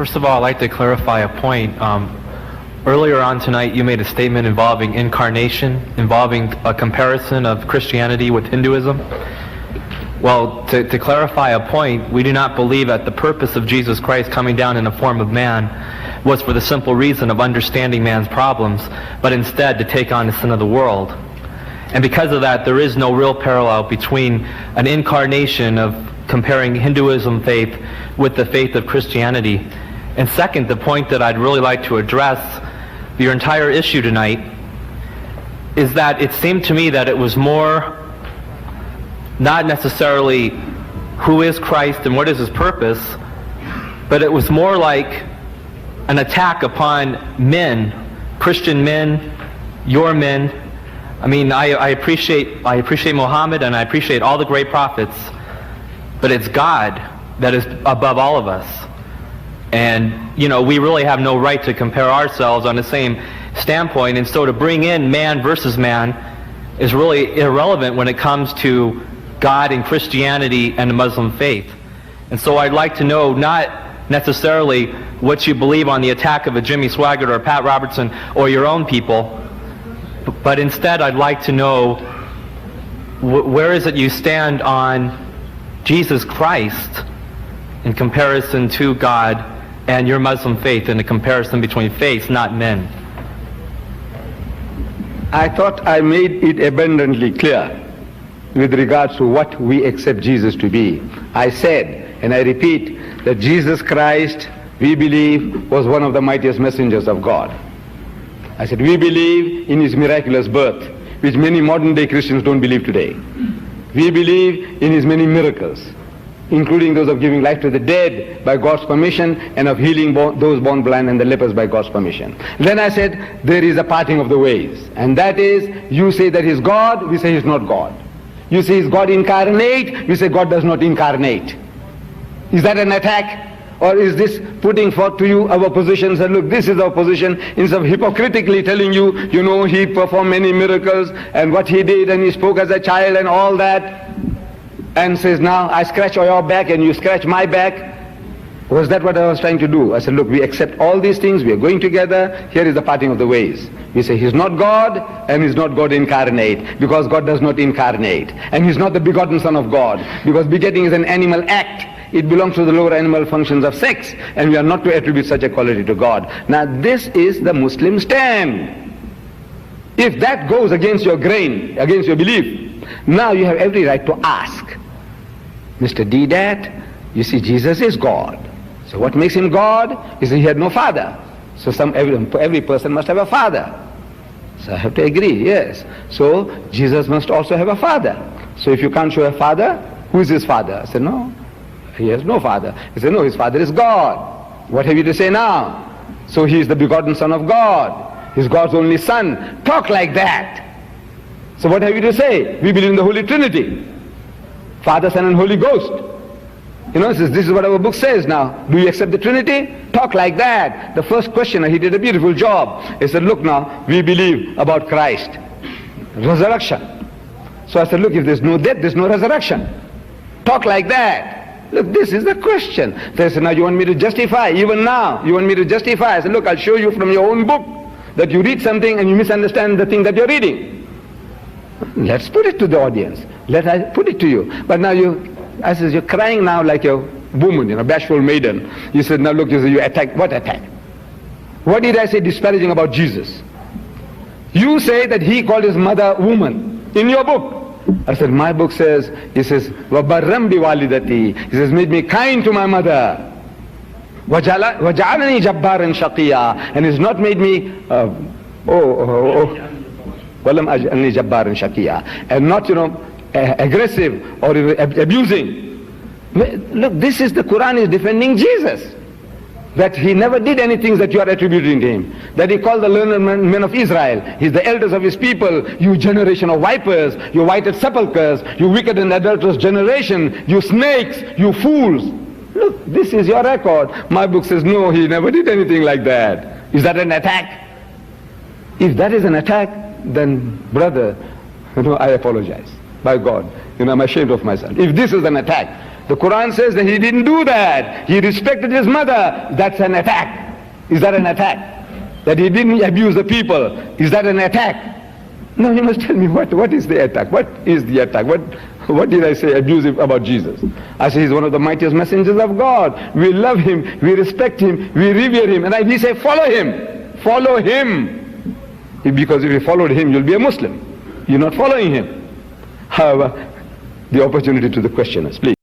First of all, I'd like to clarify a point. Earlier on tonight, you made a statement involving incarnation, involving a comparison of Christianity with Hinduism. Well, to clarify a point, we do not believe that the purpose of Jesus Christ coming down in the form of man was for the simple reason of understanding man's problems, but instead to take on the sin of the world. And because of that, there is no real parallel between an incarnation of comparing Hinduism faith with the faith of Christianity. And second, the point that I'd really like to address, your entire issue tonight, is that it seemed to me that it was more not necessarily who is Christ and what is his purpose, but it was more like an attack upon men, Christian men, your men. I mean, I appreciate Muhammad and I appreciate all the great prophets, but it's God that is above all of us. And, you know, we really have no right to compare ourselves on the same standpoint, and so to bring in man versus man is really irrelevant when it comes to God and Christianity and the Muslim faith. And so I'd like to know not necessarily what you believe on the attack of a Jimmy Swaggart or a Pat Robertson or your own people, but instead I'd like to know where is it you stand on Jesus Christ in comparison to God and your Muslim faith, in the comparison between faiths, not men. I thought I made it abundantly clear with regards to what we accept Jesus to be. I said, and I repeat, that Jesus Christ, we believe, was one of the mightiest messengers of God. I said, we believe in his miraculous birth, which many modern day Christians don't believe today. We believe in his many miracles, including those of giving life to the dead by God's permission, and of healing those born blind and the lepers by God's permission. Then I said, there is a parting of the ways, and that is, you say that he's God, we say he's not God. You say he's God incarnate, we say God does not incarnate. Is that an attack? Or is this putting forth to you our positions and look, this is our position, instead of hypocritically telling you, you know, he performed many miracles and what he did and he spoke as a child and all that, and says, now I scratch your back and you scratch my back. Was that what I was trying to do? I said, look, we accept all these things, we are going together, here is the parting of the ways. We say he's not God and he's not God incarnate, because God does not incarnate. And he's not the begotten Son of God, because begetting is an animal act. It belongs to the lower animal functions of sex, and we are not to attribute such a quality to God. Now this is the Muslim stand. If that goes against your grain, against your belief, now you have every right to ask, Mr. Deedat, you see Jesus is God. So what makes him God is that he had no father. So every person must have a father. So I have to agree, yes. So Jesus must also have a father. So if you can't show a father, who is his father? I said, no, he has no father. He said, no, his father is God. What have you to say now? So he is the begotten Son of God. He's God's only Son. Talk like that. So what have you to say? We believe in the Holy Trinity. Father, Son and Holy Ghost. You know, this is what our book says now. Do you accept the Trinity? Talk like that. The first questioner, he did a beautiful job. He said, look now, we believe about Christ. Resurrection. So I said, look, if there's no death, there's no resurrection. Talk like that. Look, this is the question. They said, now you want me to justify, even now, you want me to justify. I said, look, I'll show you from your own book that you read something and you misunderstand the thing that you're reading. Let's put it to the audience. Let I put it to you. But now I said, you're crying now like a woman, you know, bashful maiden. You said, now look, you attack. What attack? What did I say disparaging about Jesus? You say that he called his mother woman in your book. I said, my book says, he says, وَبَرَّمْ بِوَالِدَتِي. He says, made me kind to my mother. وَجَعَلَنِي جَبَّارًا شَقِيًّا. And he's not made me, وَلَمْ أَجْعَلْنِي جَبَّارًا شَقِيًّا. And not, you know, aggressive or abusing. Look, this is the Quran is defending Jesus. That he never did anything that you are attributing to him. That he called the learned men of Israel. He's the elders of his people. You generation of vipers, you whited sepulchres, you wicked and adulterous generation, you snakes, you fools. Look, this is your record. My book says, no, he never did anything like that. Is that an attack? If that is an attack, then brother, you know, I apologize. By God, you know, I'm ashamed of myself. If this is an attack, The Quran says that he didn't do that. He respected his mother. That's an attack. Is that an attack? That he didn't abuse the people. Is that an attack? No, you must tell me what is the attack? What is the attack? What did I say abusive about Jesus? I say he's one of the mightiest messengers of God. We love him, we respect him, we revere him. And we say follow him. Follow him. Because if you followed him, you'll be a Muslim. You're not following him. However, the opportunity to the questioners, please.